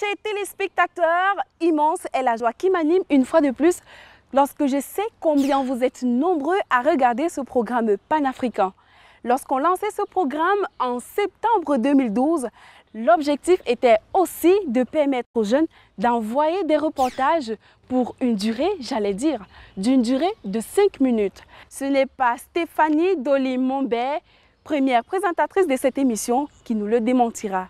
Chers téléspectateurs, immense est la joie qui m'anime une fois de plus lorsque je sais combien vous êtes nombreux à regarder ce programme panafricain. Lorsqu'on lançait ce programme en septembre 2012, l'objectif était aussi de permettre aux jeunes d'envoyer des reportages pour une durée, d'une durée de 5 minutes. Ce n'est pas Stéphanie Doli-Mombé, première présentatrice de cette émission, qui nous le démentira.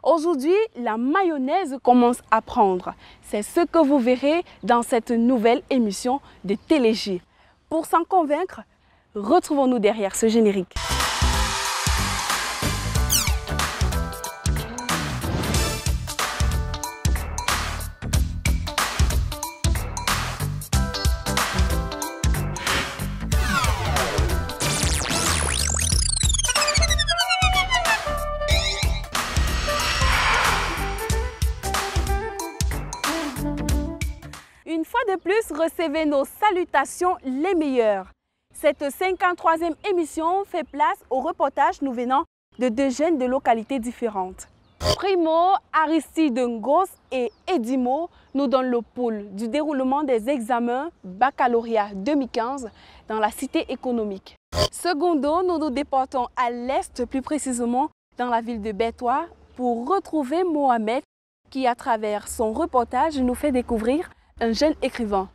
Aujourd'hui, la mayonnaise commence à prendre. C'est ce que vous verrez dans cette nouvelle émission de Télégie. Pour s'en convaincre, retrouvons-nous derrière ce générique. Une fois de plus, recevez nos salutations les meilleures. Cette 53e émission fait place au reportage nous venant de deux jeunes de localités différentes. Primo, Aristide Ngos et Edimo nous donnent le pouls du déroulement des examens baccalauréat 2015 dans la cité économique. Secondo, nous nous déportons à l'est, plus précisément dans la ville de Bétois, pour retrouver Mohamed qui, à travers son reportage, nous fait découvrir un jeune écrivain.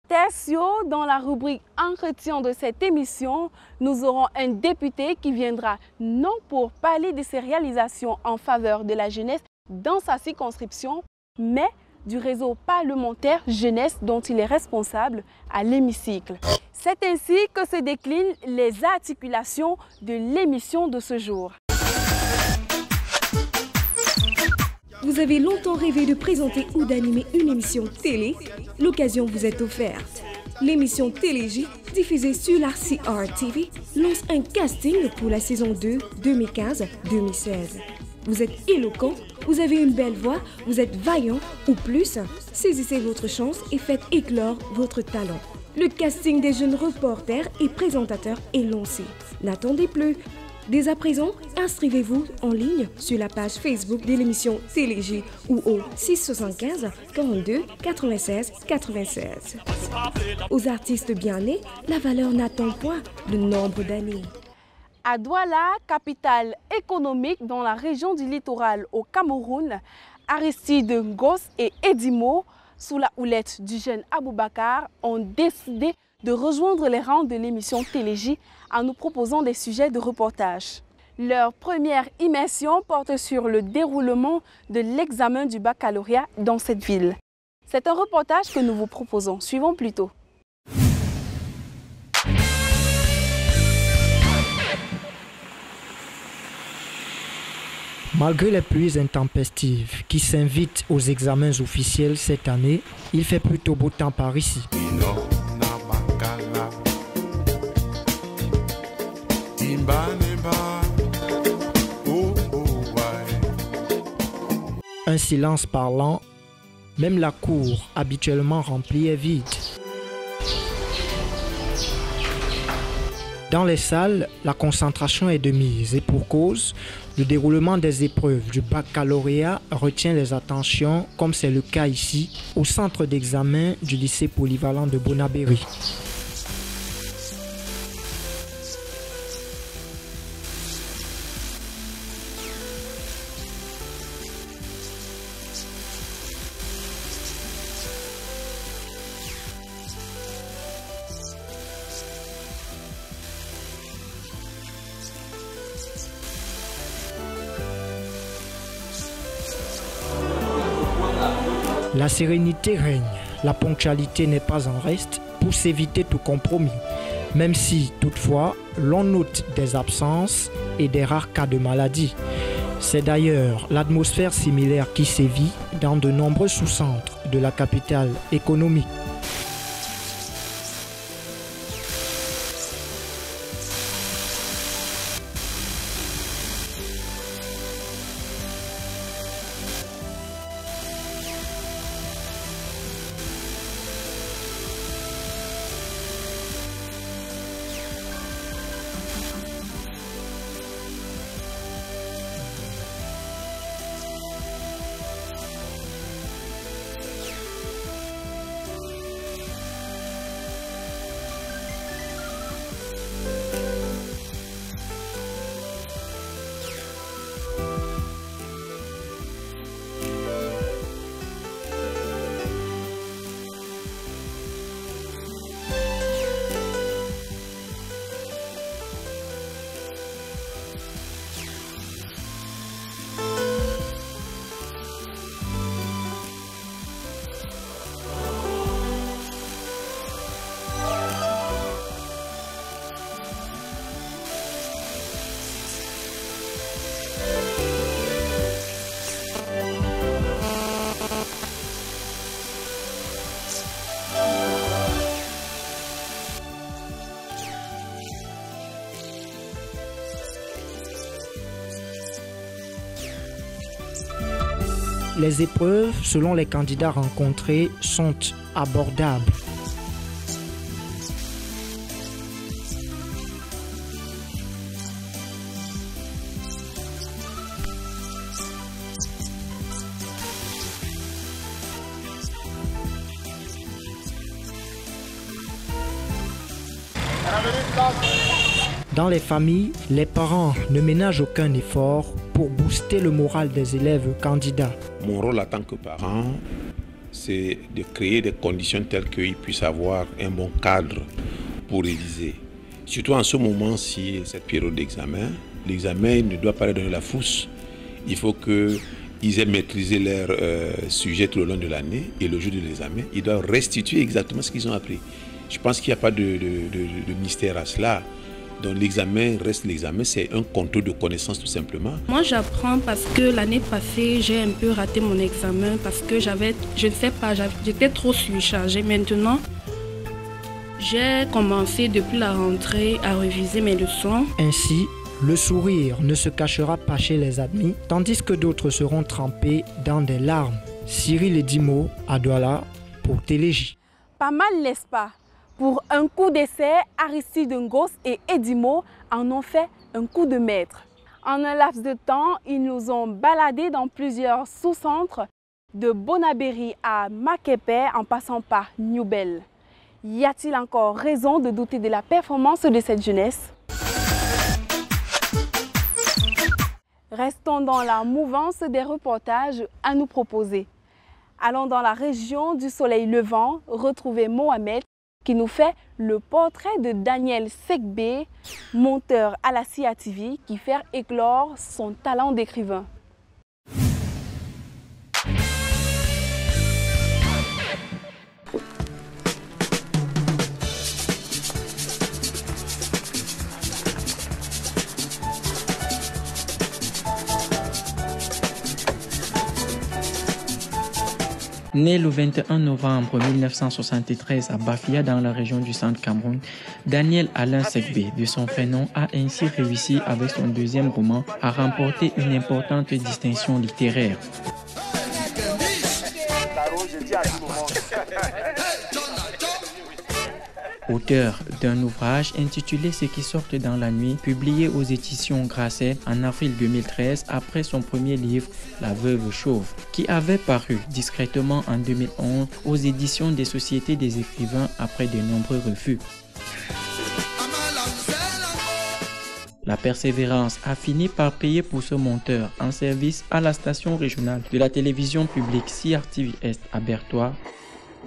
Tertio, dans la rubrique entretien de cette émission, nous aurons un député qui viendra non pour parler de ses réalisations en faveur de la jeunesse dans sa circonscription, mais du réseau parlementaire jeunesse dont il est responsable à l'hémicycle. C'est ainsi que se déclinent les articulations de l'émission de ce jour. Vous avez longtemps rêvé de présenter ou d'animer une émission télé? L'occasion vous est offerte. L'émission Télégie, diffusée sur l'RCR TV, lance un casting pour la saison 2 2015-2016. Vous êtes éloquent, vous avez une belle voix, vous êtes vaillant ou plus, saisissez votre chance et faites éclore votre talent. Le casting des jeunes reporters et présentateurs est lancé. N'attendez plus. Dès à présent, inscrivez-vous en ligne sur la page Facebook de l'émission Télégie ou au 675 42 96 96. Aux artistes bien nés, la valeur n'attend point le nombre d'années. À Douala, capitale économique dans la région du littoral au Cameroun, Aristide Ngos et Edimo, sous la houlette du jeune Aboubakar, ont décidé de rejoindre les rangs de l'émission Télégie en nous proposant des sujets de reportage. Leur première immersion porte sur le déroulement de l'examen du baccalauréat dans cette ville. C'est un reportage que nous vous proposons. Suivons plutôt. Malgré les pluies intempestives qui s'invitent aux examens officiels cette année, il fait plutôt beau temps par ici. Un silence parlant, même la cour habituellement remplie est vide. Dans les salles, la concentration est de mise et pour cause, le déroulement des épreuves du baccalauréat retient les attentions, comme c'est le cas ici, au centre d'examen du lycée polyvalent de Bonabéry. La sérénité règne, la ponctualité n'est pas en reste pour s'éviter tout compromis, même si, toutefois, l'on note des absences et des rares cas de maladie. C'est d'ailleurs l'atmosphère similaire qui sévit dans de nombreux sous-centres de la capitale économique. les épreuves, selon les candidats rencontrés, sont abordables. Dans les familles, les parents ne ménagent aucun effort pour booster le moral des élèves candidats. Mon rôle en tant que parent, c'est de créer des conditions telles qu'ils puissent avoir un bon cadre pour réviser. Surtout en ce moment-ci, cette période d'examen, l'examen ne doit pas leur donner la frousse. Il faut qu'ils aient maîtrisé leur sujet tout au long de l'année et le jour de l'examen, ils doivent restituer exactement ce qu'ils ont appris. Je pense qu'il n'y a pas de mystère à cela. Donc l'examen reste l'examen, c'est un contrôle de connaissances tout simplement. Moi j'apprends parce que l'année passée j'ai un peu raté mon examen parce que j'étais trop surchargée. Maintenant j'ai commencé depuis la rentrée à réviser mes leçons. Ainsi, le sourire ne se cachera pas chez les admis, tandis que d'autres seront trempés dans des larmes. Cyril Edimo à Douala pour Télégie. Pas mal, n'est-ce pas? Pour un coup d'essai, Aristide Ngos et Edimo en ont fait un coup de maître. En un laps de temps, ils nous ont baladés dans plusieurs sous-centres, de Bonabéry à Makepe en passant par Newbel. Y a-t-il encore raison de douter de la performance de cette jeunesse? Restons dans la mouvance des reportages à nous proposer. Allons dans la région du soleil levant, retrouver Mohamed qui nous fait le portrait de Daniel Sekbe, monteur à la CIA TV, qui fait éclore son talent d'écrivain. Né le 21 novembre 1973 à Bafia dans la région du Centre Cameroun, Daniel Alain Sekbe, de son prénom, a ainsi réussi avec son deuxième roman à remporter une importante distinction littéraire. Auteur d'un ouvrage intitulé Ce qui sort dans la nuit, publié aux éditions Grasset en avril 2013 après son premier livre La Veuve Chauve, qui avait paru discrètement en 2011 aux éditions des Sociétés des écrivains après de nombreux refus. La persévérance a fini par payer pour ce monteur en service à la station régionale de la télévision publique CRTV Est à Bertois.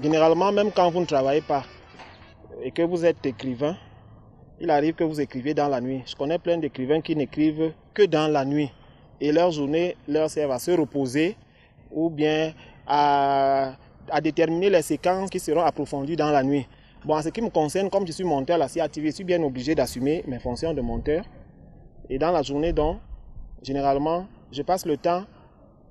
Généralement, même quand vous ne travaillez pas, et que vous êtes écrivain, il arrive que vous écrivez dans la nuit. Je connais plein d'écrivains qui n'écrivent que dans la nuit. Et leur journée leur sert à se reposer ou bien à déterminer les séquences qui seront approfondies dans la nuit. Bon, en ce qui me concerne, comme je suis monteur à la CRTV, je suis bien obligé d'assumer mes fonctions de monteur. Et dans la journée, donc, généralement, je passe le temps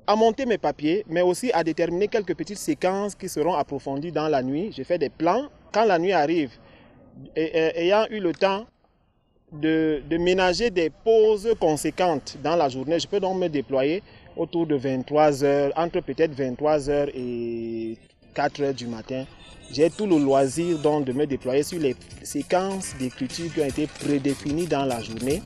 à monter mes papiers, mais aussi à déterminer quelques petites séquences qui seront approfondies dans la nuit. Je fais des plans. Quand la nuit arrive, ayant eu le temps de ménager des pauses conséquentes dans la journée, je peux donc me déployer autour de 23 heures, entre peut-être 23 heures et 4 heures du matin. J'ai tout le loisir donc de me déployer sur les séquences d'écriture qui ont été prédéfinies dans la journée.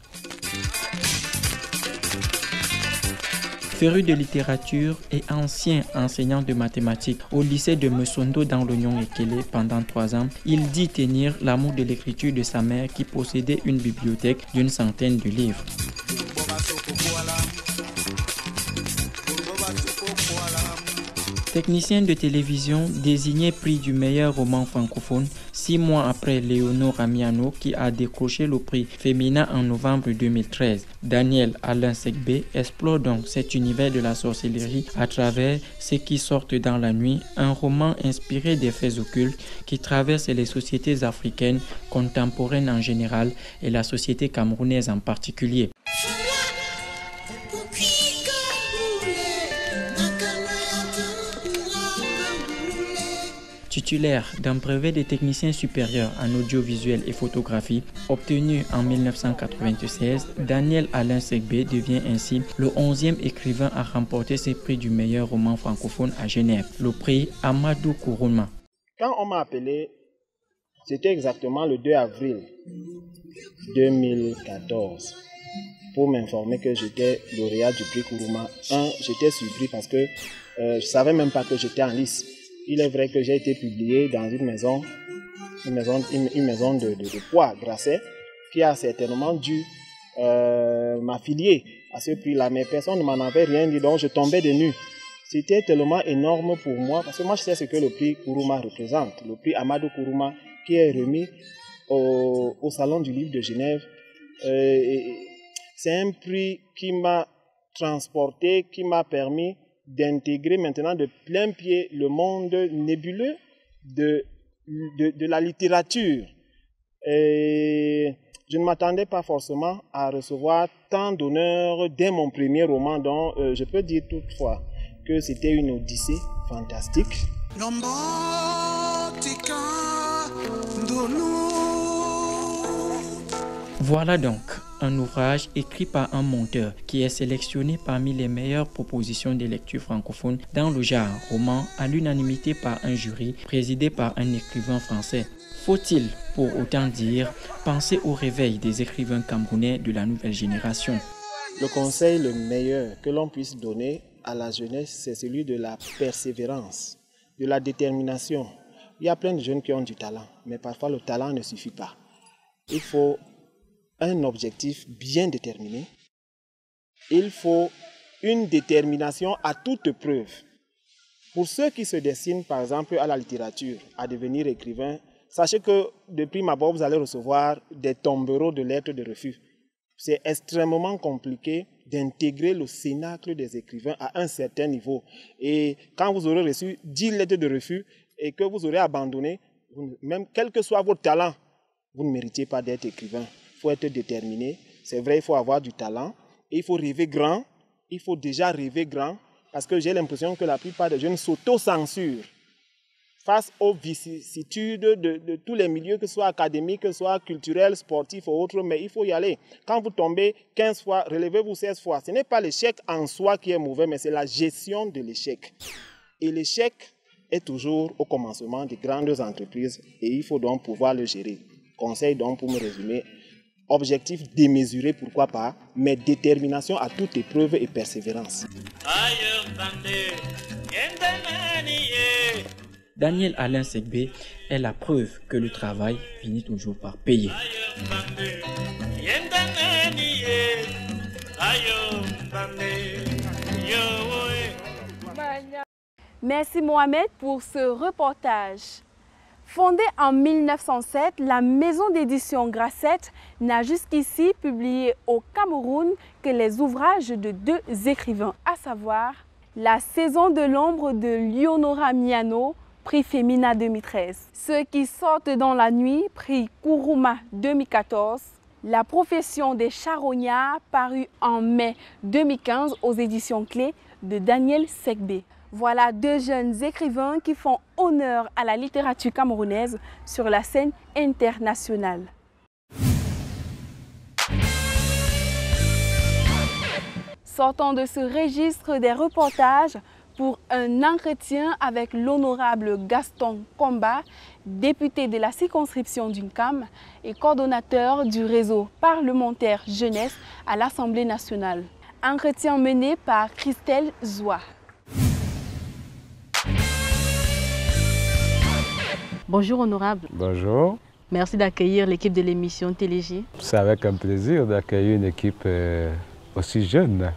Féru de littérature et ancien enseignant de mathématiques au lycée de Mesondo dans l'Oignon Ekele pendant 3 ans, il dit tenir l'amour de l'écriture de sa mère qui possédait une bibliothèque d'une centaine de livres. Technicien de télévision désigné prix du meilleur roman francophone 6 mois après Léonore Amiano qui a décroché le prix Femina en novembre 2013. Daniel Alain Sekbe explore donc cet univers de la sorcellerie à travers Ce qui sort dans la nuit, un roman inspiré des faits occultes qui traversent les sociétés africaines contemporaines en général et la société camerounaise en particulier. Titulaire d'un brevet de technicien supérieur en audiovisuel et photographie obtenu en 1996, Daniel Alain Segbé devient ainsi le 11e écrivain à remporter ce prix du meilleur roman francophone à Genève, le prix Amadou Kourouma. Quand on m'a appelé, c'était exactement le 2 avril 2014 pour m'informer que j'étais lauréat du prix Kourouma. J'étais surpris parce que je ne savais même pas que j'étais en lice. Il est vrai que j'ai été publié dans une maison de poids, Grasset, qui a certainement dû m'affilier à ce prix-là. Mais personne ne m'en avait rien dit, donc je tombais de nu. C'était tellement énorme pour moi, parce que moi je sais ce que le prix Kourouma représente. Le prix Amadou Kourouma qui est remis au Salon du Livre de Genève. C'est un prix qui m'a transporté, qui m'a permis d'intégrer maintenant de plein pied le monde nébuleux de la littérature. Et je ne m'attendais pas forcément à recevoir tant d'honneurs dès mon premier roman, dont je peux dire toutefois que c'était une odyssée fantastique. Voilà donc un ouvrage écrit par un monteur qui est sélectionné parmi les meilleures propositions de lecture francophone dans le genre roman à l'unanimité par un jury présidé par un écrivain français. Faut-il, pour autant dire, penser au réveil des écrivains camerounais de la nouvelle génération? Le conseil le meilleur que l'on puisse donner à la jeunesse, c'est celui de la persévérance, de la détermination. Il y a plein de jeunes qui ont du talent, mais parfois le talent ne suffit pas. Il faut un objectif bien déterminé. Il faut une détermination à toute preuve. Pour ceux qui se destinent, par exemple, à la littérature, à devenir écrivain, sachez que de prime abord, vous allez recevoir des tombereaux de lettres de refus. C'est extrêmement compliqué d'intégrer le cénacle des écrivains à un certain niveau. Et quand vous aurez reçu 10 lettres de refus et que vous aurez abandonné, même quel que soit votre talent, vous ne méritez pas d'être écrivain. Il faut être déterminé. C'est vrai, il faut avoir du talent. Et il faut rêver grand. Il faut déjà rêver grand. Parce que j'ai l'impression que la plupart des jeunes s'auto-censurent face aux vicissitudes de tous les milieux, que ce soit académique, que ce soit culturel, sportif ou autre. Mais il faut y aller. Quand vous tombez 15 fois, relevez-vous 16 fois. Ce n'est pas l'échec en soi qui est mauvais, mais c'est la gestion de l'échec. Et l'échec est toujours au commencement des grandes entreprises. Et il faut donc pouvoir le gérer. Conseil donc pour me résumer. Objectif démesuré, pourquoi pas, mais détermination à toute épreuve et persévérance. Daniel Alain Segbé est la preuve que le travail finit toujours par payer. Merci Mohamed pour ce reportage. Fondée en 1907, la maison d'édition Grasset n'a jusqu'ici publié au Cameroun que les ouvrages de 2 écrivains, à savoir La saison de l'ombre de Leonora Miano, prix Femina 2013, Ceux qui sortent dans la nuit, prix Kourouma 2014, La profession des charognards, paru en mai 2015 aux éditions Clés de Daniel Segbé. Voilà 2 jeunes écrivains qui font honneur à la littérature camerounaise sur la scène internationale. Sortons de ce registre des reportages pour un entretien avec l'honorable Gaston Komba, député de la circonscription d'Unkam et coordonnateur du réseau parlementaire jeunesse à l'Assemblée nationale. Entretien mené par Christelle Zoua. Bonjour honorable. Bonjour. Merci d'accueillir l'équipe de l'émission TéléJ. C'est avec un plaisir d'accueillir une équipe aussi jeune,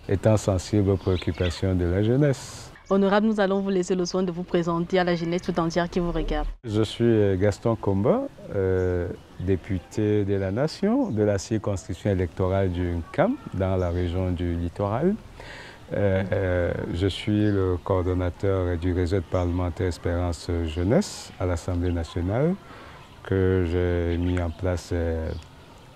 étant sensible aux préoccupations de la jeunesse. Honorable, nous allons vous laisser le soin de vous présenter à la jeunesse tout entière qui vous regarde. Je suis Gaston Komba, député de la Nation de la circonscription électorale du Nkam dans la région du littoral. Je suis le coordonnateur du réseau parlementaire Espérance Jeunesse à l'Assemblée nationale que j'ai mis en place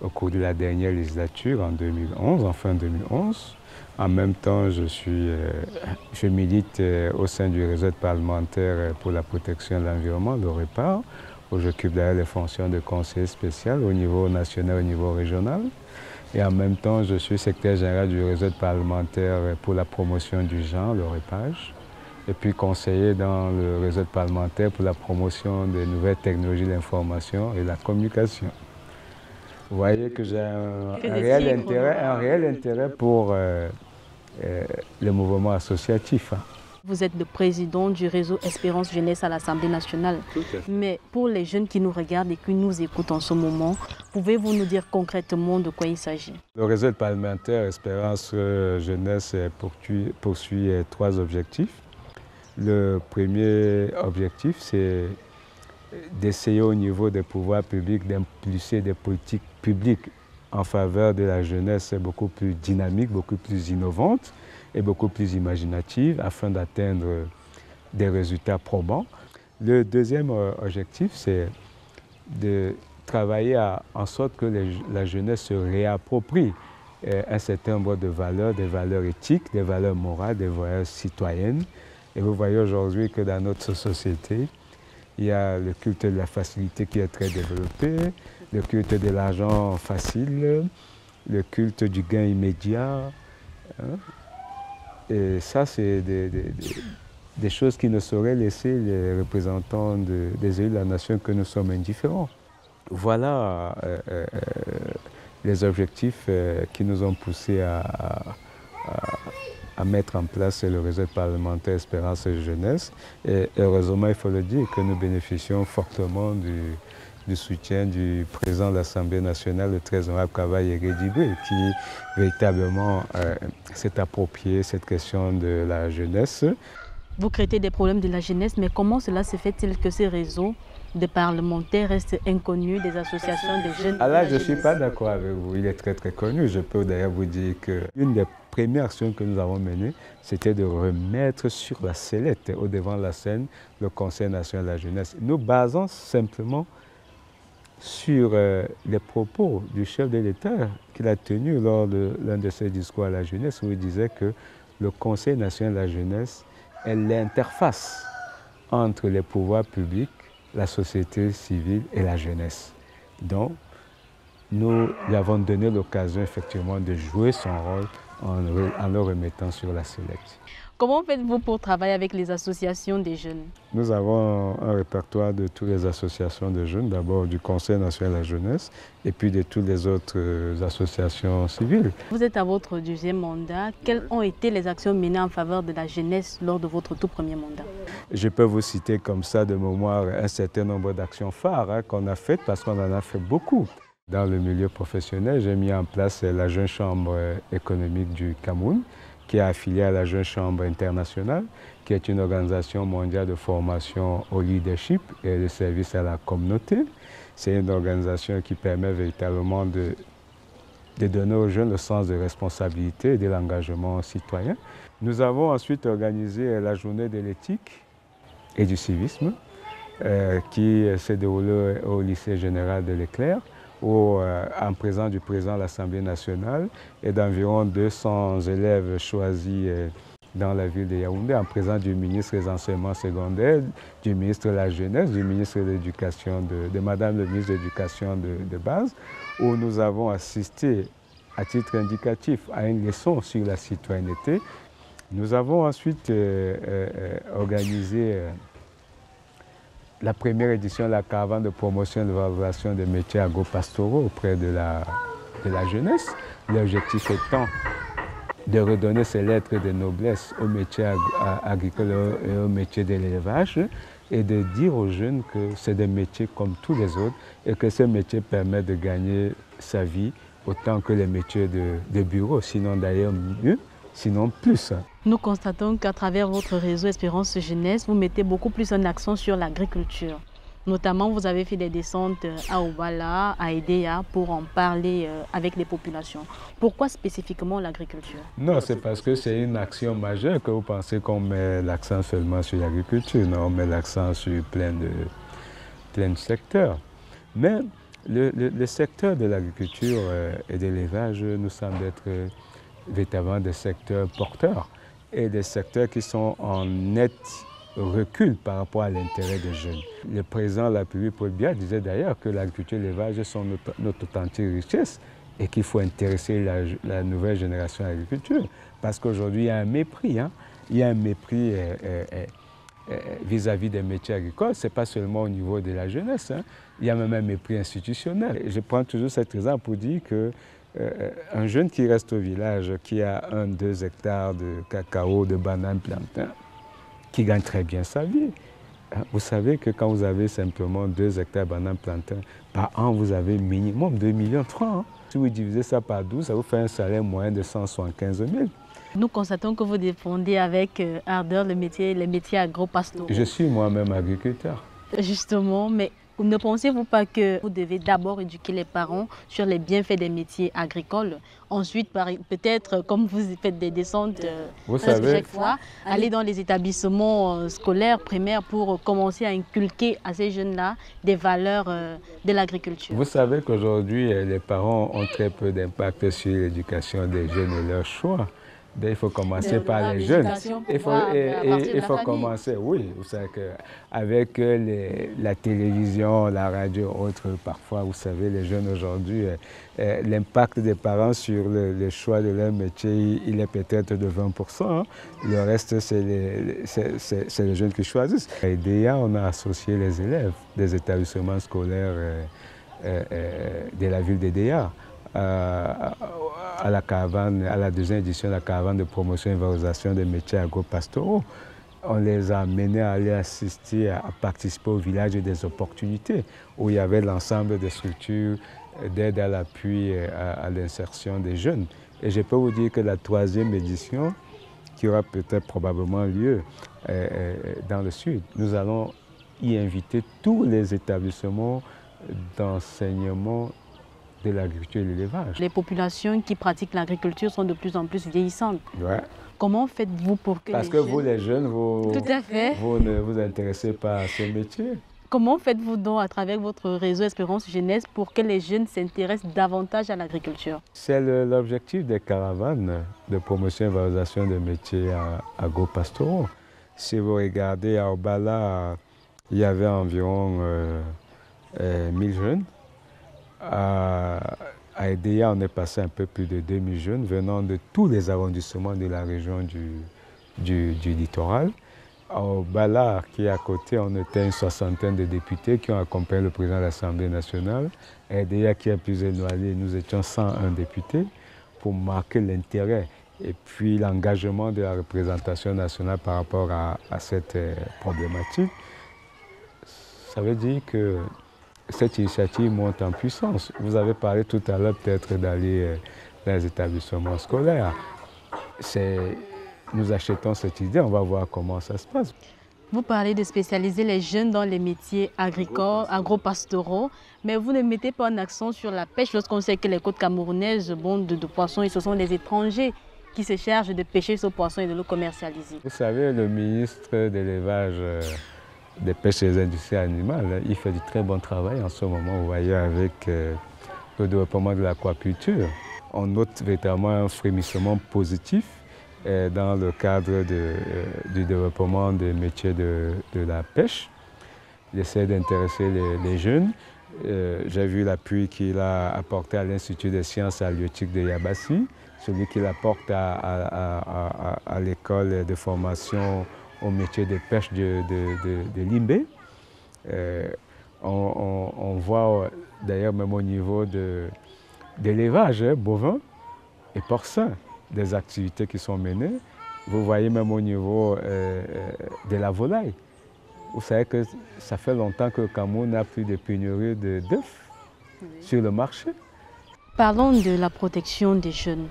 au cours de la dernière législature en 2011, en fin 2011. En même temps, je milite au sein du réseau parlementaire pour la protection de l'environnement, le REPAR, où j'occupe d'ailleurs les fonctions de conseiller spécial au niveau national et au niveau régional. Et en même temps, je suis secrétaire général du réseau parlementaire pour la promotion du genre, le REPAGE, et puis conseiller dans le réseau parlementaire pour la promotion des nouvelles technologies de l'information et de la communication. Vous voyez que j'ai un réel intérêt pour le mouvement associatif. Vous êtes le président du réseau Espérance Jeunesse à l'Assemblée nationale. Mais pour les jeunes qui nous regardent et qui nous écoutent en ce moment, pouvez-vous nous dire concrètement de quoi il s'agit? Le réseau parlementaire Espérance Jeunesse poursuit 3 objectifs. Le premier objectif, c'est d'essayer au niveau des pouvoirs publics d'impulser des politiques publiques en faveur de la jeunesse beaucoup plus dynamiques, beaucoup plus innovantes et beaucoup plus imaginatives afin d'atteindre des résultats probants. Le deuxième objectif, c'est de travailler en sorte que la jeunesse se réapproprie un certain nombre de valeurs, des valeurs éthiques, des valeurs morales, des valeurs citoyennes. Et vous voyez aujourd'hui que dans notre société, il y a le culte de la facilité qui est très développé, le culte de l'argent facile, le culte du gain immédiat. Et ça, c'est des choses qui ne sauraient laisser les représentants des élus de la nation que nous sommes indifférents. Voilà les objectifs qui nous ont poussés à mettre en place le réseau parlementaire Espérance Jeunesse. Et heureusement, il faut le dire, que nous bénéficions fortement du soutien du président de l'Assemblée nationale, le très honorable Kavaye Djibré, qui véritablement s'est approprié cette question de la jeunesse. Vous traitez des problèmes de la jeunesse, mais comment cela se fait-il que ces réseaux de parlementaires restent inconnus des associations de jeunes? Là, je ne suis pas d'accord avec vous. Il est très très connu. Je peux d'ailleurs vous dire qu'une des premières actions que nous avons menées, c'était de remettre sur la sellette, au devant de la scène, le Conseil national de la jeunesse. Nous basons simplement sur les propos du chef de l'État qu'il a tenu lors de l'un de ses discours à la jeunesse, où il disait que le Conseil national de la jeunesse est l'interface entre les pouvoirs publics, la société civile et la jeunesse. Donc, nous lui avons donné l'occasion effectivement de jouer son rôle en le remettant sur la sellette. Comment faites-vous pour travailler avec les associations des jeunes? Nous avons un répertoire de toutes les associations de jeunes, d'abord du Conseil national de la jeunesse et puis de toutes les autres associations civiles. Vous êtes à votre 2e mandat. Quelles ont été les actions menées en faveur de la jeunesse lors de votre tout premier mandat? Je peux vous citer comme ça de mémoire un certain nombre d'actions phares qu'on a faites parce qu'on en a fait beaucoup. Dans le milieu professionnel, j'ai mis en place la Jeune Chambre économique du Cameroun, qui est affiliée à la Jeune Chambre internationale, qui est une organisation mondiale de formation au leadership et de service à la communauté. C'est une organisation qui permet véritablement de donner aux jeunes le sens de responsabilité et de l'engagement citoyen. Nous avons ensuite organisé la journée de l'éthique et du civisme, qui s'est déroulée au lycée général de l'Éclair, en présence du président de l'Assemblée nationale et d'environ 200 élèves choisis dans la ville de Yaoundé, en présence du ministre des Enseignements secondaires, du ministre de la Jeunesse, du ministre de l'Éducation, de Madame le ministre de l'Éducation de base, où nous avons assisté à titre indicatif à une leçon sur la citoyenneté. Nous avons ensuite organisé la première édition de la caravane de promotion et de valorisation des métiers agro-pastoraux auprès de la jeunesse. L'objectif étant de redonner ces lettres de noblesse aux métiers agricoles et aux métiers de l'élevage et de dire aux jeunes que c'est des métiers comme tous les autres et que ces métiers permettent de gagner sa vie autant que les métiers de bureau, sinon d'ailleurs mieux, sinon plus. Nous constatons qu'à travers votre réseau Espérance Jeunesse, vous mettez beaucoup plus un accent sur l'agriculture. Notamment, vous avez fait des descentes à Obala, à Edea, pour en parler avec les populations. Pourquoi spécifiquement l'agriculture? Non, c'est parce que c'est une action majeure que vous pensez qu'on met l'accent seulement sur l'agriculture. Non, on met l'accent sur plein de secteurs. Mais Le secteur de l'agriculture et de l'élevage nous semble être véritablement des secteurs porteurs et des secteurs qui sont en net recul par rapport à l'intérêt des jeunes. Le président de la République, Paul Biya, disait d'ailleurs que l'agriculture et l'élevage sont notre authentique richesse et qu'il faut intéresser la nouvelle génération à l'agriculture. Parce qu'aujourd'hui, il y a un mépris. Il y a un mépris vis-à-vis des métiers agricoles. Ce n'est pas seulement au niveau de la jeunesse. Il y a même un mépris institutionnel. Je prends toujours cet exemple pour dire qu'un jeune qui reste au village, qui a 1-2 hectares de cacao, de bananes, plantains, qui gagne très bien sa vie. Vous savez que quand vous avez simplement 2 hectares de bananes, plantains, par an, vous avez minimum 2 millions de francs. Si vous divisez ça par 12, ça vous fait un salaire moyen de 175 000. Nous constatons que vous défendez avec ardeur les métiers agro-pastoraux. Je suis moi-même agriculteur. Justement, mais ne pensez-vous pas que vous devez d'abord éduquer les parents sur les bienfaits des métiers agricoles? Ensuite, peut-être, comme vous faites des descentes chaque fois, aller dans les établissements scolaires, primaires, pour commencer à inculquer à ces jeunes-là des valeurs de l'agriculture. Vous savez qu'aujourd'hui, les parents ont très peu d'impact sur l'éducation des jeunes et leurs choix. Il faut commencer par les jeunes. Il faut commencer, oui. Vous savez qu'avec la télévision, la radio, autres, parfois, vous savez, les jeunes aujourd'hui, l'impact des parents sur le choix de leur métier, il est peut-être de 20%. Le reste, c'est les jeunes qui choisissent. À EDEA, on a associé les élèves des établissements scolaires de la ville d'EDEA à la caravane, à la deuxième édition de la caravane de promotion et valorisation des métiers agro-pastoraux. On les a amenés à aller assister, à participer au village des opportunités, où il y avait l'ensemble des structures d'aide à l'appui à l'insertion des jeunes. Et je peux vous dire que la 3e édition, qui aura peut-être probablement lieu dans le sud, nous allons y inviter tous les établissements d'enseignement de l'agriculture et de l'élevage. Les populations qui pratiquent l'agriculture sont de plus en plus vieillissantes. Ouais. Comment faites-vous pour que Parce que vous, les jeunes, vous ne vous intéressez pas à ce métier. Comment faites-vous donc à travers votre réseau Espérance Jeunesse pour que les jeunes s'intéressent davantage à l'agriculture? C'est l'objectif des caravanes de promotion et valorisation des métiers agro-pastoraux. Si vous regardez à Obala, il y avait environ 1000 jeunes. À EDEA, on est passé un peu plus de 2000 jeunes venant de tous les arrondissements de la région du littoral. Au Bala, qui est à côté, on était une 60aine de députés qui ont accompagné le président de l'Assemblée nationale. À EDEA, qui est plus éloigné, nous étions 101 députés pour marquer l'intérêt et puis l'engagement de la représentation nationale par rapport à cette problématique. Ça veut dire que cette initiative monte en puissance. Vous avez parlé tout à l'heure peut-être d'aller dans les établissements scolaires. Nous achetons cette idée, on va voir comment ça se passe. Vous parlez de spécialiser les jeunes dans les métiers agricoles, agro-pastoraux, mais vous ne mettez pas un accent sur la pêche lorsqu'on sait que les côtes camerounaises bondent de poissons et ce sont des étrangers qui se chargent de pêcher ce poisson et de le commercialiser. Vous savez, le ministre de l'élevage, des pêches et des industries animales, il fait du très bon travail en ce moment, vous voyez, avec le développement de l'aquaculture. On note véritablement un frémissement positif dans le cadre du développement des métiers de la pêche. Il essaie d'intéresser les jeunes. J'ai vu l'appui qu'il a apporté à l'Institut des sciences halieutiques de Yabassi, celui qu'il apporte à l'école de formation au métier de pêche de Limbé. On voit d'ailleurs même au niveau de l'élevage bovin et porcin, des activités qui sont menées. Vous voyez même au niveau de la volaille. Vous savez que ça fait longtemps que le Cameroun n'a plus de pénurie d'œufs sur le marché. Parlons de la protection des jeunes.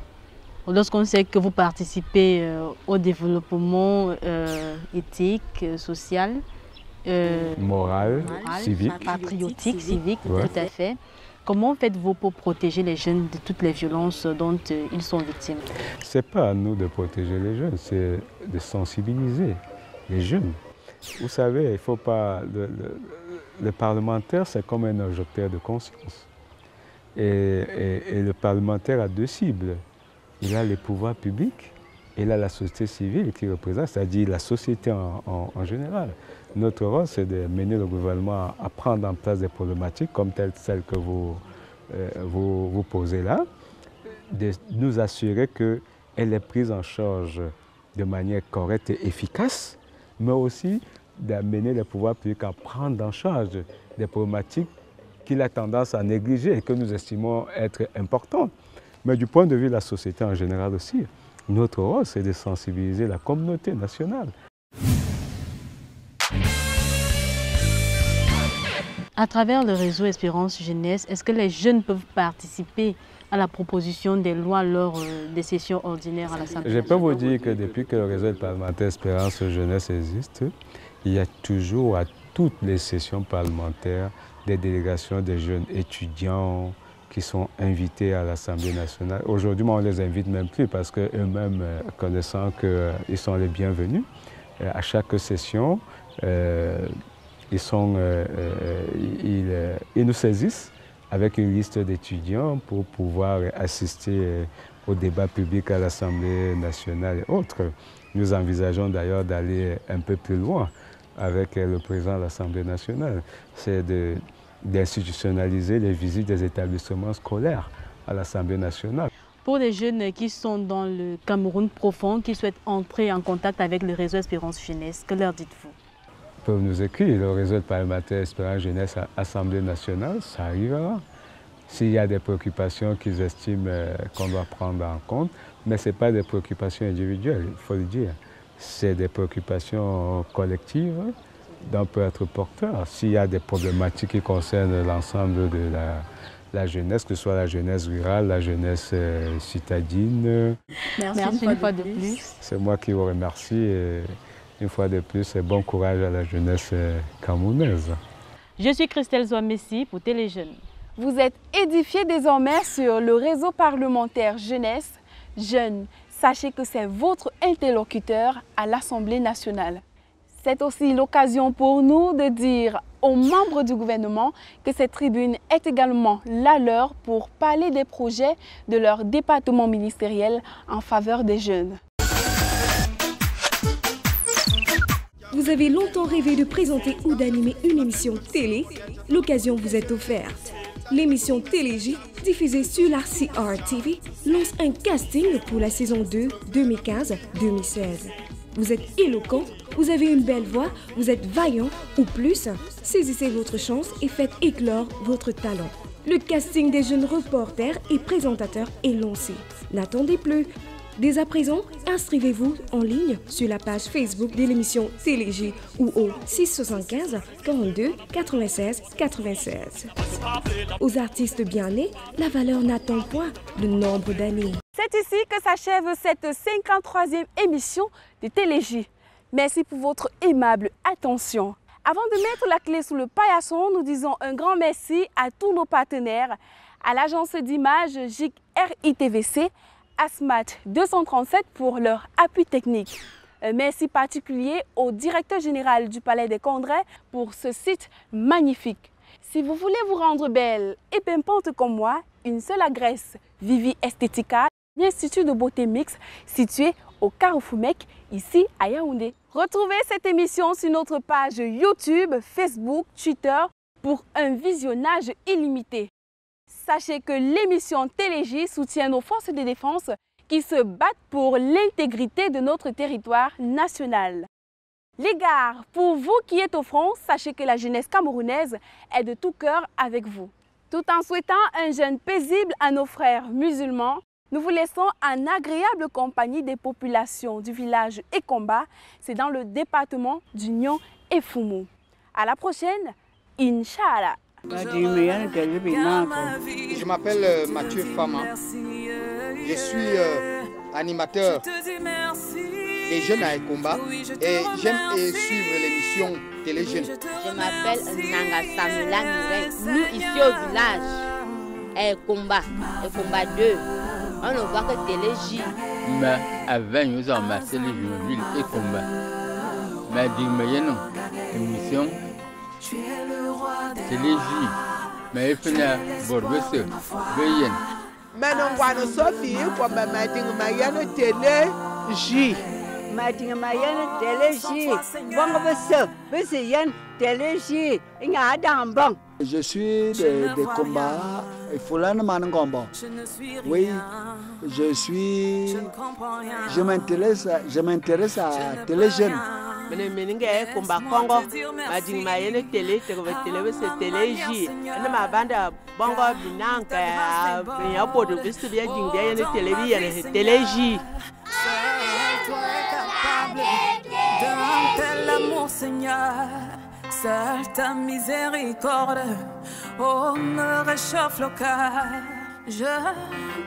Lorsqu'on sait que vous participez au développement éthique, social, moral, civique, patriotique, civique, ouais. Tout à fait. Comment faites-vous pour protéger les jeunes de toutes les violences dont ils sont victimes? Ce n'est pas à nous de protéger les jeunes, c'est de sensibiliser les jeunes. Vous savez, il ne faut pas... le parlementaire, c'est comme un objecteur de conscience. Et le parlementaire a deux cibles. Il a les pouvoirs publics et il a la société civile qui représente, c'est-à-dire la société en général. Notre rôle, c'est de mener le gouvernement à prendre en place des problématiques comme celles que vous posez là, de nous assurer qu'elle est prise en charge de manière correcte et efficace, mais aussi d'amener les pouvoirs publics à prendre en charge des problématiques qu'il a tendance à négliger et que nous estimons être importantes. Mais du point de vue de la société en général aussi, notre rôle, c'est de sensibiliser la communauté nationale. À travers le réseau Espérance Jeunesse, est-ce que les jeunes peuvent participer à la proposition des lois lors des sessions ordinaires à l'Assemblée nationale? Je peux vous dire que depuis que le réseau parlementaire Espérance Jeunesse existe, il y a toujours à toutes les sessions parlementaires des délégations de jeunes étudiants qui sont invités à l'Assemblée nationale. Aujourd'hui, on ne les invite même plus parce qu'eux-mêmes, connaissant qu'ils sont les bienvenus, à chaque session, ils nous saisissent avec une liste d'étudiants pour pouvoir assister au débat public à l'Assemblée nationale et autres. Nous envisageons d'ailleurs d'aller un peu plus loin avec le président de l'Assemblée nationale. C'est d'institutionnaliser les visites des établissements scolaires à l'Assemblée nationale. Pour les jeunes qui sont dans le Cameroun profond, qui souhaitent entrer en contact avec le réseau Espérance Jeunesse, que leur dites-vous? Ils peuvent nous écrire, le réseau parlementaire Espérance Jeunesse à l'Assemblée nationale, ça arrivera. S'il y a des préoccupations qu'ils estiment qu'on doit prendre en compte, mais ce n'est pas des préoccupations individuelles, il faut le dire. C'est des préoccupations collectives dont on peut être porteur. S'il y a des problématiques qui concernent l'ensemble de la jeunesse, que ce soit la jeunesse rurale, la jeunesse citadine. Merci une fois de plus. C'est moi qui vous remercie et une fois de plus, bon courage à la jeunesse camerounaise. Je suis Christelle Zouamessi pour Téléjeunes. Vous êtes édifiés désormais sur le réseau parlementaire Jeunesse. Jeunes, sachez que c'est votre interlocuteur à l'Assemblée nationale. C'est aussi l'occasion pour nous de dire aux membres du gouvernement que cette tribune est également la leur pour parler des projets de leur département ministériel en faveur des jeunes. Vous avez longtemps rêvé de présenter ou d'animer une émission télé? L'occasion vous est offerte. L'émission Télégie, diffusée sur l'RCR TV, lance un casting pour la saison 2 2015-2016. Vous êtes éloquent, vous avez une belle voix, vous êtes vaillant ou plus, saisissez votre chance et faites éclore votre talent. Le casting des jeunes reporters et présentateurs est lancé. N'attendez plus. Dès à présent, inscrivez-vous en ligne sur la page Facebook de l'émission Télégie ou au 675 42 96 96. Aux artistes bien nés, la valeur n'attend point le nombre d'années. C'est ici que s'achève cette 53e émission de Télégie. Merci pour votre aimable attention. Avant de mettre la clé sous le paillasson, nous disons un grand merci à tous nos partenaires, à l'agence d'image JIC RITVC, ASMAT 237 pour leur appui technique. Un merci particulier au directeur général du Palais des Congrès pour ce site magnifique. Si vous voulez vous rendre belle et pimpante comme moi, une seule adresse, Vivi Estetica, institut de beauté mixte situé au Carrefour Mec, ici à Yaoundé. Retrouvez cette émission sur notre page YouTube, Facebook, Twitter pour un visionnage illimité. Sachez que l'émission Télégie soutient nos forces de défense qui se battent pour l'intégrité de notre territoire national. Les gars, pour vous qui êtes au front, sachez que la jeunesse camerounaise est de tout cœur avec vous. Tout en souhaitant un jeûne paisible à nos frères musulmans, nous vous laissons en agréable compagnie des populations du village Ekomba, c'est dans le département d'Union et Foumou. À la prochaine, Inch'Allah. Je m'appelle Mathieu Fama. Je suis animateur des jeunes à Ekomba et j'aime suivre l'émission Téléjeunes. Je m'appelle Nanga Samula Mireille. Nous ici au village Ekomba 2, on ne voit que Télégie. Mais avant nous avons massé les ville Ekomba. Mais dis-moi non, émission. Tu es le roi. télégie. Mais il finit Borbesse, Veyen. Mais non, on Sophie, comme ma dingue Mayenne télégie. Ma dingue Mayenne télégie. Bon, Bessie, télégie. Il y a un bon. Je suis des combats. Il faut l'animer. Oui, je m'intéresse à téléjeune. Je combat Congo. Ma dingue Mayenne télégie. Ma bande bongo binanka ya podo bistu bien dingue télégie. D'un tel amour, Seigneur, seule ta miséricorde, oh, me réchauffe le cœur. Je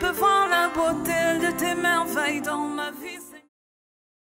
peux voir la beauté de tes merveilles dans ma vie.